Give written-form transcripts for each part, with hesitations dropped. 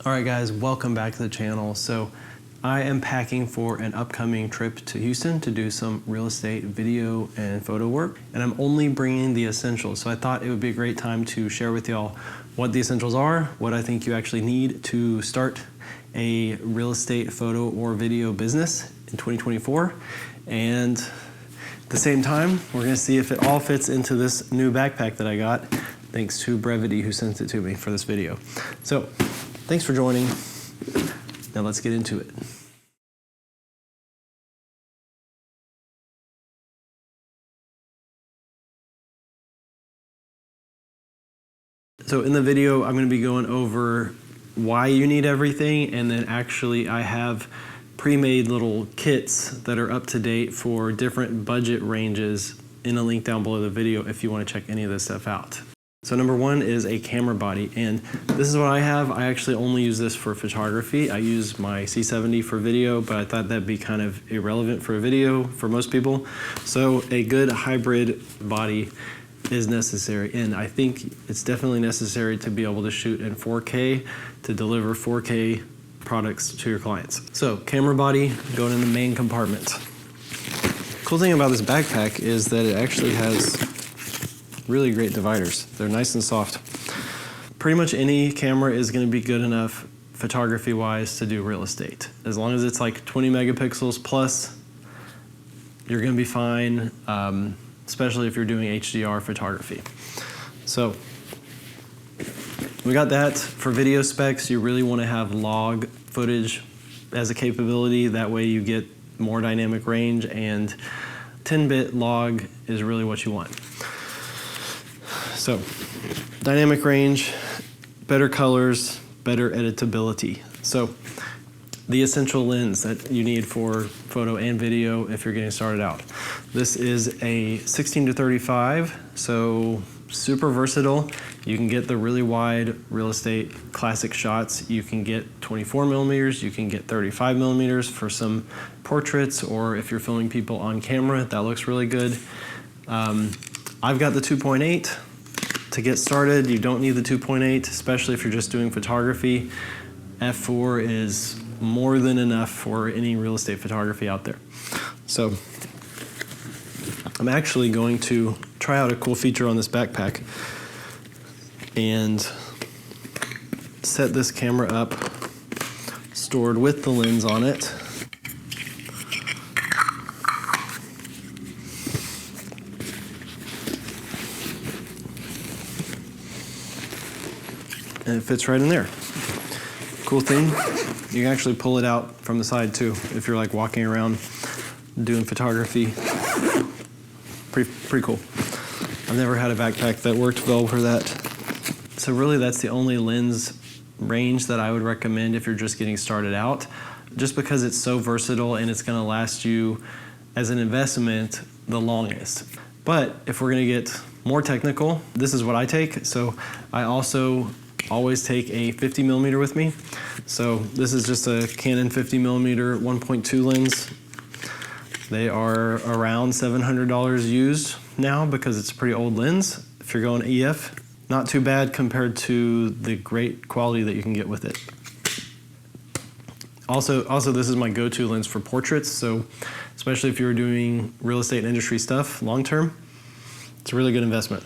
All right guys, welcome back to the channel. So I am packing for an upcoming trip to Houston to do some real estate video and photo work, and I'm only bringing the essentials. So I thought it would be a great time to share with y'all what the essentials are, what I think you actually need to start a real estate photo or video business in 2024. And at the same time, we're gonna see if it all fits into this new backpack that I got, thanks to Brevity who sent it to me for this video. So thanks for joining. Now let's get into it. So in the video, I'm going to be going over why you need everything, and then actually I have pre-made little kits that are up to date for different budget ranges in a link down below the video if you want to check any of this stuff out. So number one is a camera body, and this is what I have. I actually only use this for photography. I use my C70 for video, but I thought that'd be kind of irrelevant for a video for most people. So a good hybrid body is necessary, and I think it's definitely necessary to be able to shoot in 4K to deliver 4K products to your clients. So camera body going in the main compartment. Cool thing about this backpack is that it actually has really great dividers. They're nice and soft. Pretty much any camera is going to be good enough photography wise to do real estate. As long as it's like 20 megapixels plus, you're going to be fine, especially if you're doing HDR photography. So we got that. For video specs, you really want to have log footage as a capability. That way you get more dynamic range, and 10-bit log is really what you want. So, dynamic range, better colors, better editability. So, the essential lens that you need for photo and video if you're getting started out. This is a 16-35, so super versatile. You can get the really wide real estate classic shots. You can get 24 millimeters, you can get 35 millimeters for some portraits, or if you're filming people on camera, that looks really good. I've got the 2.8. To get started, you don't need the 2.8, especially if you're just doing photography. F4 is more than enough for any real estate photography out there. So I'm actually going to try out a cool feature on this backpack and set this camera up stored with the lens on it. And it fits right in there. Cool thing, you can actually pull it out from the side too if you're like walking around doing photography. Pretty cool. I've never had a backpack that worked well for that. So really that's the only lens range that I would recommend if you're just getting started out, just because it's so versatile and it's gonna last you as an investment the longest. But if we're gonna get more technical, this is what I take. So I also always take a 50 millimeter with me. So this is just a Canon 50 millimeter 1.2 lens. They are around $700 used now because it's a pretty old lens. If you're going EF, not too bad compared to the great quality that you can get with it. Also this is my go-to lens for portraits. So especially if you're doing real estate industry stuff long-term, it's a really good investment.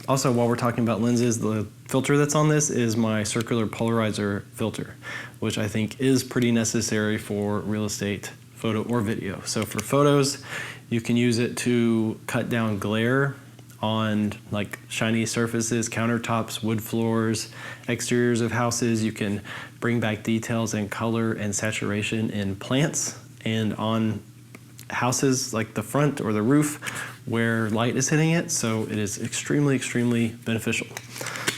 Also, while we're talking about lenses, the filter that's on this is my circular polarizer filter, which I think is pretty necessary for real estate, photo or video. So for photos, you can use it to cut down glare on like shiny surfaces, countertops, wood floors, exteriors of houses. You can bring back details and color and saturation in plants and on houses like the front or the roof where light is hitting it. So it is extremely, extremely beneficial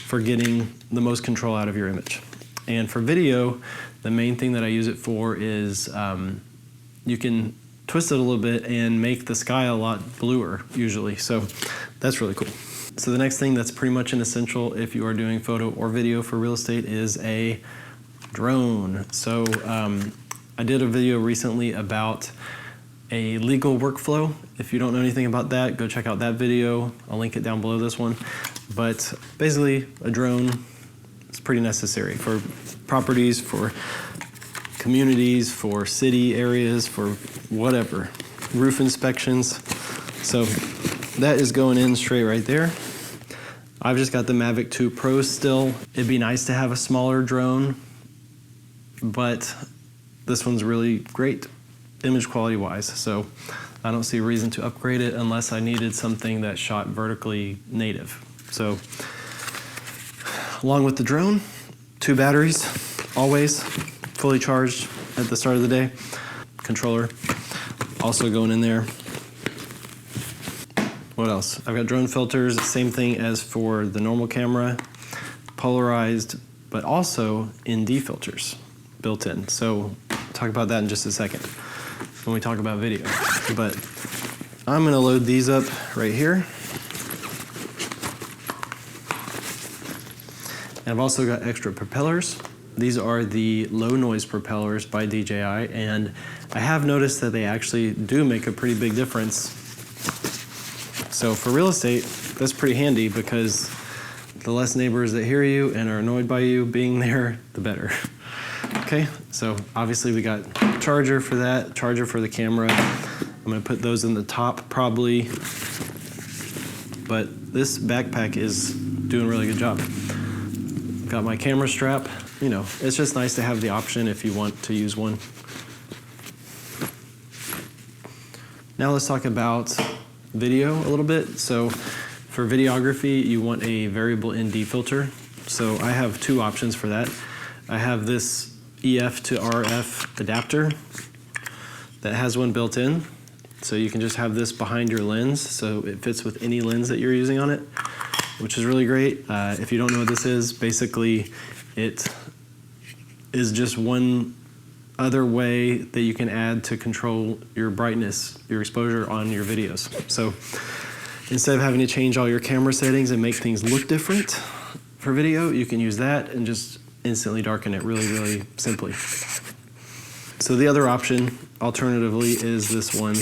for getting the most control out of your image. And for video, the main thing that I use it for is you can twist it a little bit and make the sky a lot bluer usually. So that's really cool. So the next thing that's pretty much an essential if you are doing photo or video for real estate is a drone. So I did a video recently about a legal workflow. If you don't know anything about that, go check out that video. I'll link it down below this one. But basically, a drone It's pretty necessary for properties, for communities, for city areas, for whatever, roof inspections. So that is going in straight right there. I've just got the Mavic 2 Pro still. It'd be nice to have a smaller drone, but this one's really great image quality wise. So I don't see a reason to upgrade it unless I needed something that shot vertically native. So along with the drone, 2 batteries, always fully charged at the start of the day. Controller also going in there. What else? I've got drone filters, same thing as for the normal camera, polarized, but also ND filters built in. So I'll talk about that in just a second when we talk about video. But I'm gonna load these up right here. And I've also got extra propellers. These are the low noise propellers by DJI, and I have noticed that they actually do make a pretty big difference. So for real estate, that's pretty handy because the less neighbors that hear you and are annoyed by you being there, the better. Okay, so obviously we got charger for that, charger for the camera. I'm gonna put those in the top probably, but this backpack is doing a really good job. Got my camera strap. You know, it's just nice to have the option if you want to use one. Now let's talk about video a little bit. So for videography, you want a variable ND filter. So I have 2 options for that. I have this EF to RF adapter that has one built in. So you can just have this behind your lens, so it fits with any lens that you're using on it, which is really great. If you don't know what this is, basically it is just one other way that you can add to control your brightness, your exposure on your videos. So instead of having to change all your camera settings and make things look different for video, you can use that and just instantly darken it really, really simply. So the other option, alternatively, is this one,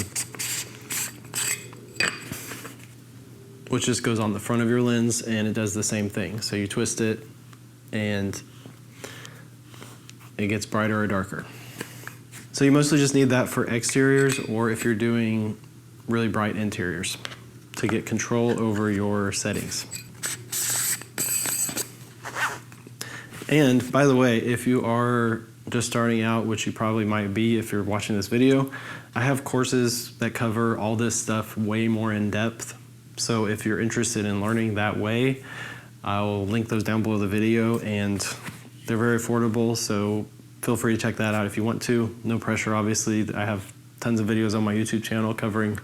which just goes on the front of your lens and it does the same thing. So you twist it and it gets brighter or darker. So you mostly just need that for exteriors or if you're doing really bright interiors to get control over your settings. And by the way, if you are just starting out, which you probably might be if you're watching this video, I have courses that cover all this stuff way more in depth. So if you're interested in learning that way, I'll link those down below the video, and they're very affordable, so feel free to check that out if you want to. No pressure, obviously. I have tons of videos on my YouTube channel covering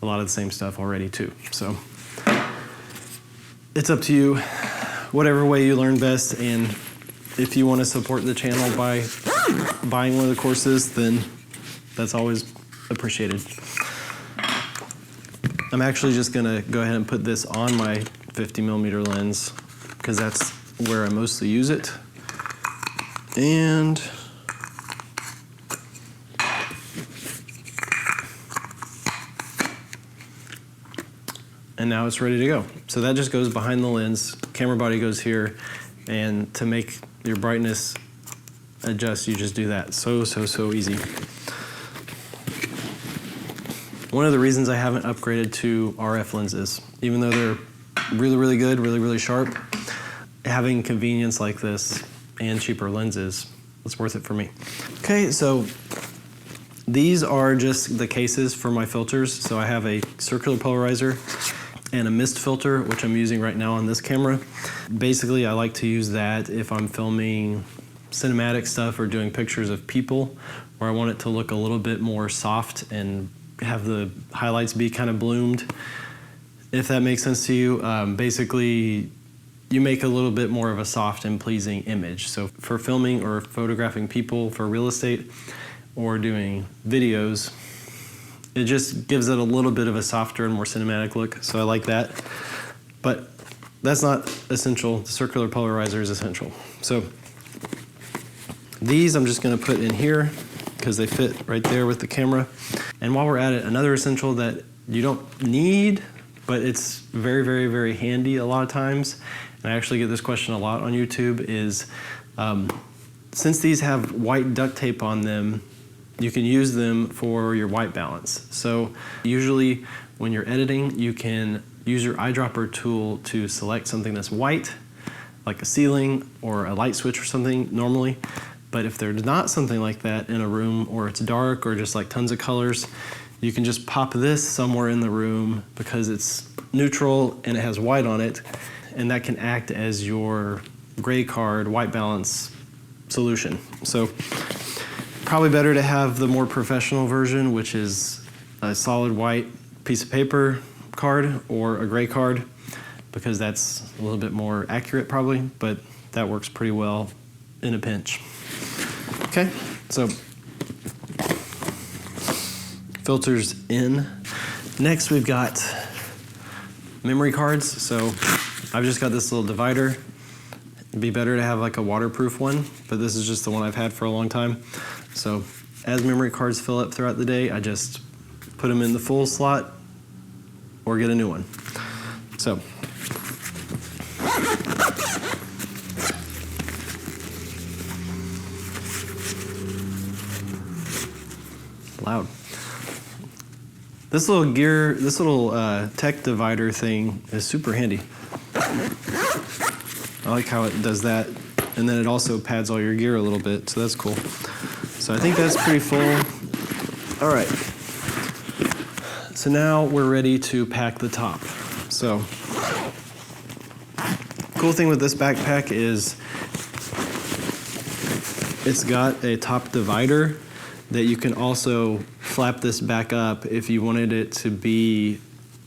a lot of the same stuff already too. So it's up to you, whatever way you learn best, and if you want to support the channel by buying one of the courses, then that's always appreciated. I'm actually just gonna go ahead and put this on my 50mm lens because that's where I mostly use it. And now it's ready to go. So that just goes behind the lens, camera body goes here, and to make your brightness adjust, you just do that. So easy. One of the reasons I haven't upgraded to RF lenses, even though they're really, really good, really, really sharp, having convenience like this and cheaper lenses, it's worth it for me. Okay, so these are just the cases for my filters. So I have a circular polarizer and a mist filter, which I'm using right now on this camera. Basically, I like to use that if I'm filming cinematic stuff or doing pictures of people where I want it to look a little bit more soft and have the highlights be kind of bloomed. If that makes sense to you, basically, you make a little bit more of a soft and pleasing image. So for filming or photographing people for real estate or doing videos, it just gives it a little bit of a softer and more cinematic look. So I like that, but that's not essential. The circular polarizer is essential. So these I'm just gonna put in here because they fit right there with the camera. And while we're at it, another essential that you don't need, but it's very, very, very handy a lot of times, and and I actually get this question a lot on YouTube, is since these have white duct tape on them, you can use them for your white balance. So usually when you're editing, you can use your eyedropper tool to select something that's white, like a ceiling or a light switch or something normally. But if there's not something like that in a room, or it's dark or just like tons of colors, you can just pop this somewhere in the room because it's neutral and it has white on it, and that can act as your gray card white balance solution. So probably better to have the more professional version, which is a solid white piece of paper card or a gray card, because that's a little bit more accurate probably, but that works pretty well in a pinch. Okay, so filters in. Next we've got memory cards. So I've just got this little divider. It'd be better to have like a waterproof one, but this is just the one I've had for a long time. So as memory cards fill up throughout the day, I just put them in the full slot or get a new one. So loud. This little tech divider thing is super handy. I like how it does that, and then it also pads all your gear a little bit, so that's cool. So I think that's pretty full. All right. So now we're ready to pack the top. So cool thing with this backpack is it's got a top divider that you can also flap this back up if you wanted it to be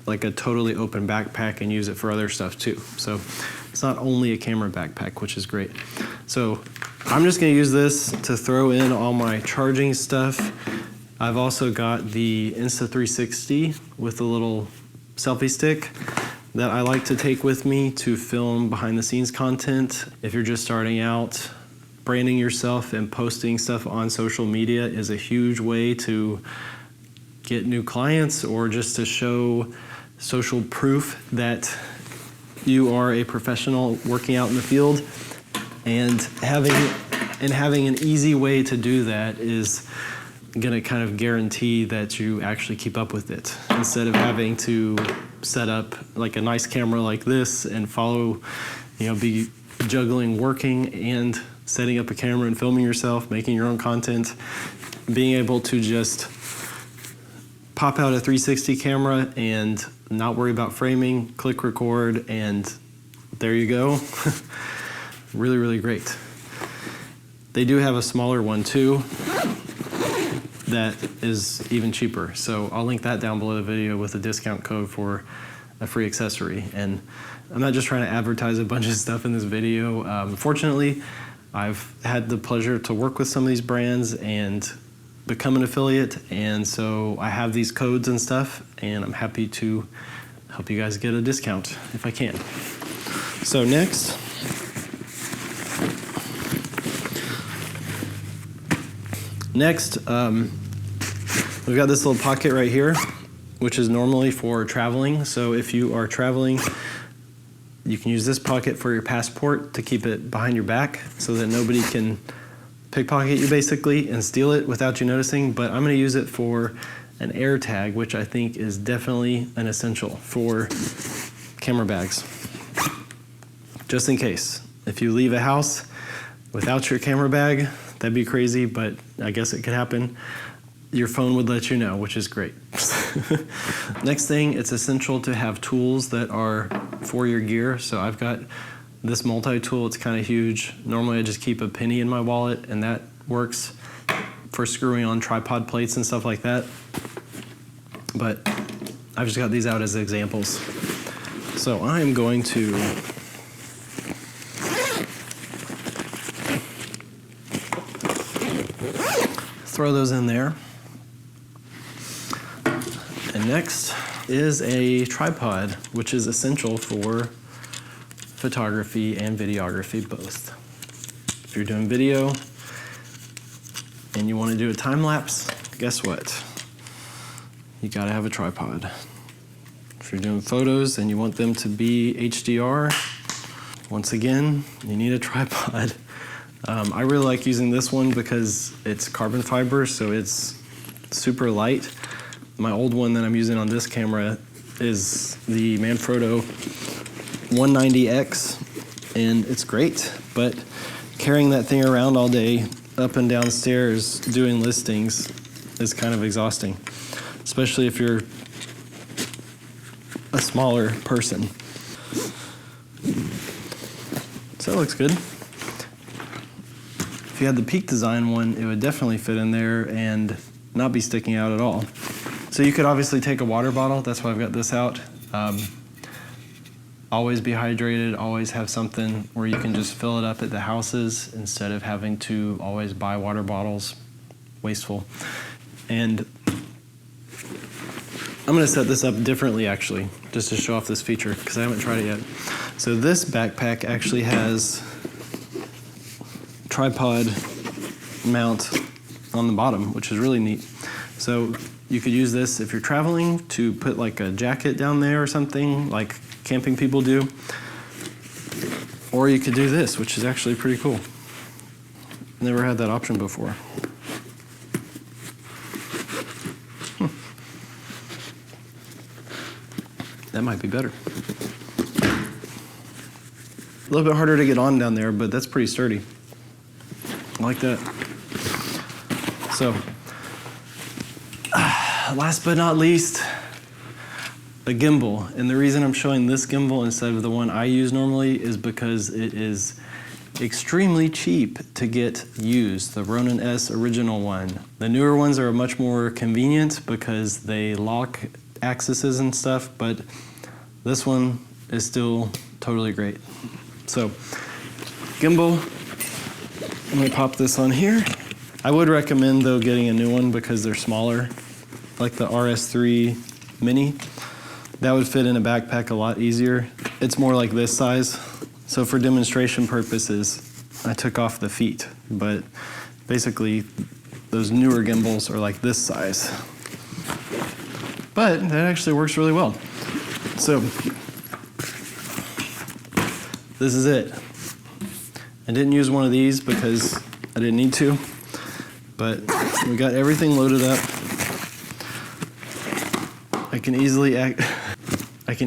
like a totally open backpack and use it for other stuff too. So it's not only a camera backpack, which is great. So I'm just gonna use this to throw in all my charging stuff. I've also got the Insta360 with a little selfie stick that I like to take with me to film behind the scenes content. If you're just starting out, branding yourself and posting stuff on social media is a huge way to get new clients, or just to show social proof that you are a professional working out in the field. And having an easy way to do that is gonna kind of guarantee that you actually keep up with it, instead of having to set up like a nice camera like this and follow, be juggling working and setting up a camera and filming yourself, making your own content. Being able to just pop out a 360 camera and not worry about framing, click record, and there you go. Really, really great. They do have a smaller one too that is even cheaper. So I'll link that down below the video with a discount code for a free accessory. And I'm not just trying to advertise a bunch of stuff in this video. Fortunately, I've had the pleasure to work with some of these brands and become an affiliate, and so I have these codes and stuff, and I'm happy to help you guys get a discount if I can. So next, we've got this little pocket right here, which is normally for traveling. So if you are traveling, you can use this pocket for your passport to keep it behind your back so that nobody can pickpocket you basically and steal it without you noticing. But I'm going to use it for an air tag, which I think is definitely an essential for camera bags. Just in case. If you leave a house without your camera bag, that'd be crazy, but I guess it could happen. Your phone would let you know, which is great. Next thing, it's essential to have tools that are for your gear. So I've got this multi-tool, it's kind of huge. Normally I just keep a penny in my wallet, and that works for screwing on tripod plates and stuff like that. But I've just got these out as examples. So I'm going to throw those in there. And next is a tripod, which is essential for photography and videography both. If you're doing video and you want to do a time lapse, guess what? You gotta have a tripod. If you're doing photos and you want them to be HDR, once again, you need a tripod. I really like using this one because it's carbon fiber, so it's super light. My old one that I'm using on this camera is the Manfrotto 190X, and it's great, but carrying that thing around all day, up and downstairs doing listings is kind of exhausting, especially if you're a smaller person. So that looks good. If you had the Peak Design one, it would definitely fit in there and not be sticking out at all. So you could obviously take a water bottle. That's why I've got this out. Always be hydrated, always have something where you can just fill it up at the houses instead of having to always buy water bottles. Wasteful. And I'm gonna set this up differently actually, just to show off this feature, because I haven't tried it yet. So this backpack actually has tripod mount on the bottom, which is really neat. So you could use this if you're traveling to put like a jacket down there or something, like camping people do. Or you could do this, which is actually pretty cool. Never had that option before. That might be better. A little bit harder to get on down there, but that's pretty sturdy. I like that. So, last but not least, a gimbal. And the reason I'm showing this gimbal instead of the one I use normally is because it is extremely cheap to get used, the Ronin S original one. The newer ones are much more convenient because they lock axes and stuff, but this one is still totally great. So, gimbal, I'm gonna pop this on here. I would recommend though getting a new one because they're smaller, like the RS3 Mini. That would fit in a backpack a lot easier. It's more like this size. So for demonstration purposes, I took off the feet, but basically those newer gimbals are like this size. But that actually works really well. So this is it. I didn't use one of these because I didn't need to, but we got everything loaded up. I can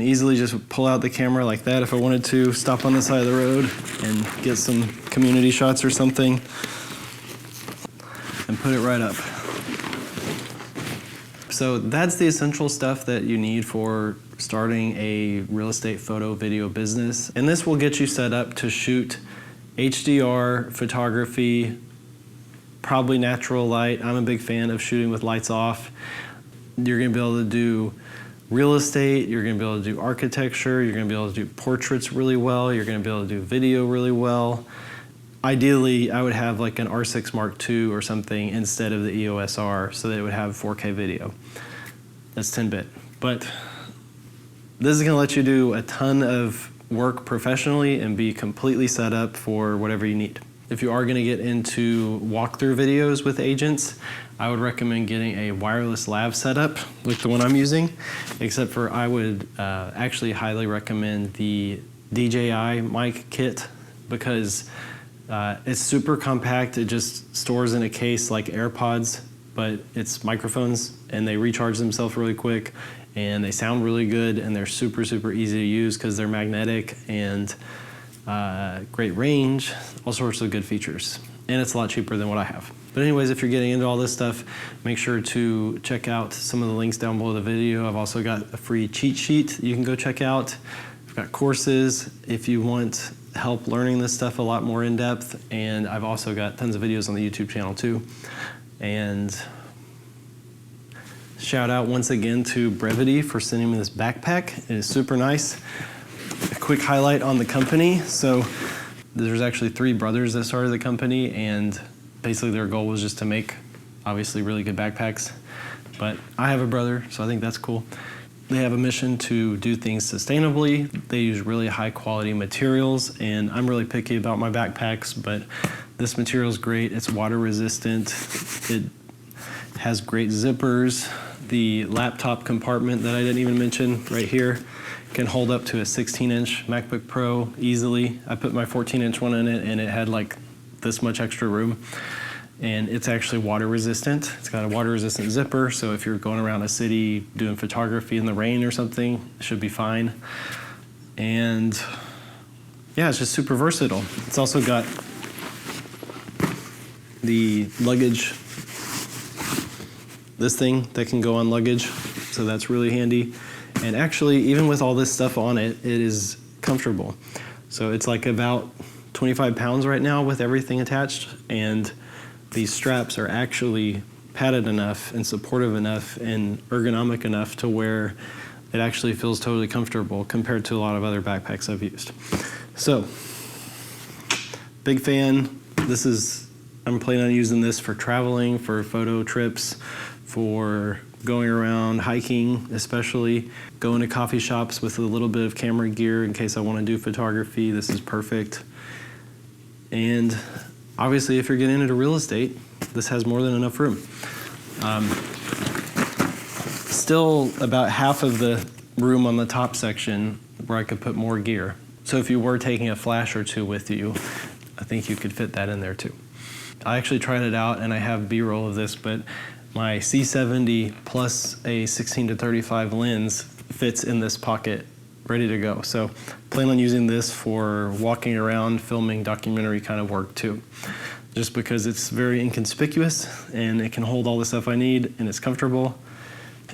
easily just pull out the camera like that if I wanted to, stop on the side of the road and get some community shots or something, and put it right up. So that's the essential stuff that you need for starting a real estate photo video business. And this will get you set up to shoot HDR photography, probably natural light. I'm a big fan of shooting with lights off. You're gonna be able to do real estate, you're gonna be able to do architecture, you're gonna be able to do portraits really well, you're gonna be able to do video really well. Ideally, I would have like an R6 Mark II or something instead of the EOS R so that it would have 4K video. That's 10-bit. But this is gonna let you do a ton of work professionally and be completely set up for whatever you need. If you are gonna get into walkthrough videos with agents, I would recommend getting a wireless lav setup like the one I'm using, except for I would actually highly recommend the DJI mic kit because it's super compact. It just stores in a case like AirPods, but it's microphones and they recharge themselves really quick and they sound really good and they're super, super easy to use because they're magnetic and great range, all sorts of good features. And it's a lot cheaper than what I have. But anyways, if you're getting into all this stuff, make sure to check out some of the links down below the video. I've also got a free cheat sheet you can go check out. I've got courses if you want help learning this stuff a lot more in depth. And I've also got tons of videos on the YouTube channel too. And shout out once again to Brevity for sending me this backpack. It is super nice. A quick highlight on the company. So there's actually 3 brothers that started the company, and basically their goal was just to make obviously really good backpacks. But I have a brother, so I think that's cool. They have a mission to do things sustainably. They use really high quality materials, and I'm really picky about my backpacks, but this material is great. It's water resistant. It has great zippers. The laptop compartment that I didn't even mention right here can hold up to a 16-inch MacBook Pro easily. I put my 14-inch one in it, and it had like this much extra room. And it's actually water resistant. It's got a water resistant zipper, so if you're going around a city doing photography in the rain or something, it should be fine. And yeah, it's just super versatile. It's also got the luggage, this thing that can go on luggage, so that's really handy. And actually, even with all this stuff on it, it is comfortable. So it's like about 25 pounds right now with everything attached, and these straps are actually padded enough and supportive enough and ergonomic enough to where it actually feels totally comfortable compared to a lot of other backpacks I've used. So, big fan. I'm planning on using this for traveling, for photo trips, for going around hiking, especially going to coffee shops with a little bit of camera gear in case I want to do photography. This is perfect. And obviously, if you're getting into real estate, this has more than enough room. Still about half of the room on the top section where I could put more gear. So if you were taking a flash or two with you, I think you could fit that in there too. I actually tried it out, and I have B-roll of this, but my C70 plus a 16-35 lens fits in this pocket, ready to go. So plan on using this for walking around, filming documentary kind of work too. Just because it's very inconspicuous and it can hold all the stuff I need and it's comfortable.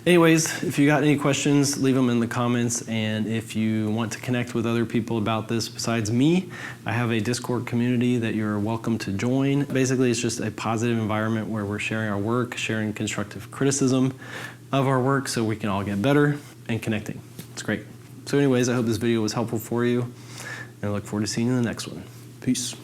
Anyways, if you got any questions, leave them in the comments, and if you want to connect with other people about this besides me, I have a Discord community that you're welcome to join. Basically, it's just a positive environment where we're sharing our work, sharing constructive criticism of our work so we can all get better and connecting. It's great. So anyways, I hope this video was helpful for you, and I look forward to seeing you in the next one. Peace.